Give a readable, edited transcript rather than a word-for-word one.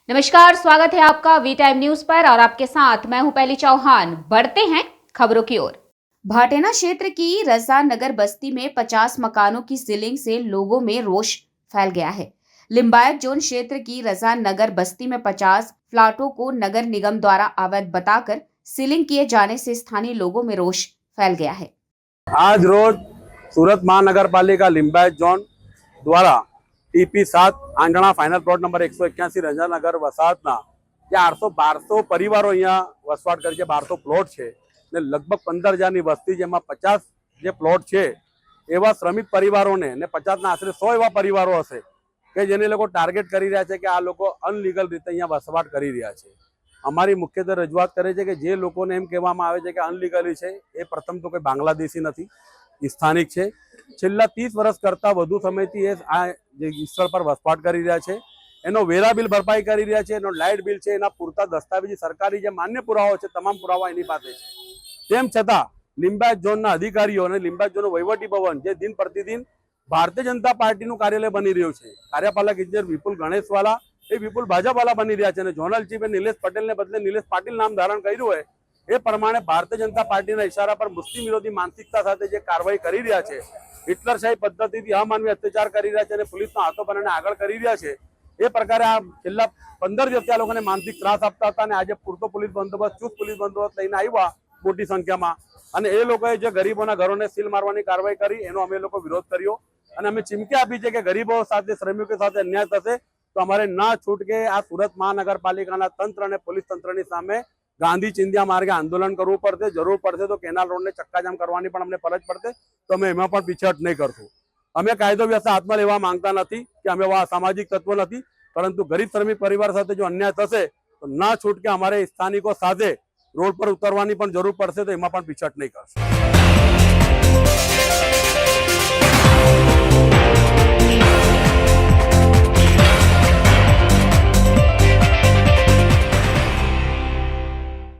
नमस्कार, स्वागत है आपका वी टाइम न्यूज पर और आपके साथ मैं हूं पहली चौहान। बढ़ते हैं खबरों की ओर। भाटेना क्षेत्र की रजा नगर बस्ती में 50 मकानों की सीलिंग से लोगों में रोष फैल गया है। लिंबायत जोन क्षेत्र की रजा नगर बस्ती में 50 फ्लैटों को नगर निगम द्वारा अवैध बताकर सीलिंग किए जाने से स्थानीय लोगों में रोष फैल गया है। आज रोज सूरत महानगर पालिका लिंबायत जोन द्वारा TP7 आंगणा फाइनल प्लॉट नंबर 181 રજાનગર વસાહતના જે 800-1200 પરિવારો અહીંયા વસવાટ કરે છે, 1200 પ્લોટ છે ને લગભગ 15,000ની વસ્તી, જેમાં 50 જે પ્લોટ છે એવા શ્રમિક પરિવારોને ને 50ના આશરે 100 એવા પરિવારો હશે કે જેને લોકો ટાર્ગેટ કરી રહ્યા છે કે આ લોકો અનલીગલ રીતે અહીંયા વસવાટ કરી રહ્યા છે। અમારી મુખ્યત્વે રજૂઆત કરે છે કે જે લોકોને એમ કહેવામાં આવે છે કે અનલીગલી છે એ પ્રથમ તો કોઈ બાંગ્લાદેશી નથી, સ્થાનિક છે। છેલ્લા 30 વર્ષ કરતાં વધુ સમયથી એ આ જે સ્થળ પર વસવાટ કરી રહ્યા છે, એનો વેરા બિલ ભરપાઈ કરી રહ્યા છે, એનો લાઇટ બિલ છે, એના પૂરતા દસ્તાવેજી સરકારી જે માન્ય પુરાવાઓ છે તમામ પુરાવા એની પાસે છે। તેમ છતાં લિંબાયત ઝોનના અધિકારીઓ અને લિંબાયત ઝોનનું વહીવટી ભવન જે દિન પ્રતિદિન ભારતીય જનતા પાર્ટીનું કાર્યાલય બની રહ્યું છે, કાર્યપાલક ઇજનેર વિપુલ ગણેશવાલા એ વિપુલ ભાજપવાલા બની રહ્યા છે અને ઝોનલ ચીફ નિલેશ પટેલને બદલે નિલેશ પાટીલ નામ ધારણ કર્યું હોય એ પ્રમાણે ભારતીય જનતા પાર્ટીના ઇશારા પર મુસ્લિમ વિરોધી માનસિકતા સાથે જે કાર્યવાહી કરી રહ્યા છે, હિટલરશાહી પદ્ધતિથી અમાનવી અત્યાચાર કરી રહ્યા છે અને પોલીસનો હાથો બનાવીને આગળ કરી રહ્યા છે, એ પ્રકારે આ છેલ્લા 15 દિવસથી આ લોકોને માનસિક ત્રાસ આપતા હતા અને આજે પૂરતો પોલીસ બંદોબસ્ત, ચુસ્ત પોલીસ બંદોબસ્ત લઈને આવ્યા મોટી સંખ્યામાં અને એ લોકોએ જે ગરીબોના ઘરોને સીલ મારવાની કાર્યવાહી કરી એનો અમે લોકો વિરોધ કર્યો અને અમે ચીમકી આપી છે કે ગરીબો સાથે, શ્રમિકો સાથે અન્યાય થશે તો અમારે ના છૂટકે આ સુરત મહાનગરપાલિકાના તંત્ર અને પોલીસ તંત્રની સામે ગાંધી ચિંધ્યા માર્ગે આંદોલન કરવું પડશે। જરૂર પડશે તો કેનાલ રોડને ચક્કાજામ કરવાની પણ અમને ફરજ પડશે તો અમે એમાં પણ પીછેહટ નહીં કરશું। અમે કાયદો વ્યવસ્થા હાથમાં લેવા માંગતા નથી કે અમે એવા સામાજિક તત્વ નથી, પરંતુ ગરીબ શ્રમિક પરિવાર સાથે જો અન્યાય થશે તો ના છૂટકે અમારે સ્થાનિકો સાથે રોડ પર ઉતરવાની પણ જરૂર પડશે તો એમાં પણ પીછેહટ નહીં કરશું।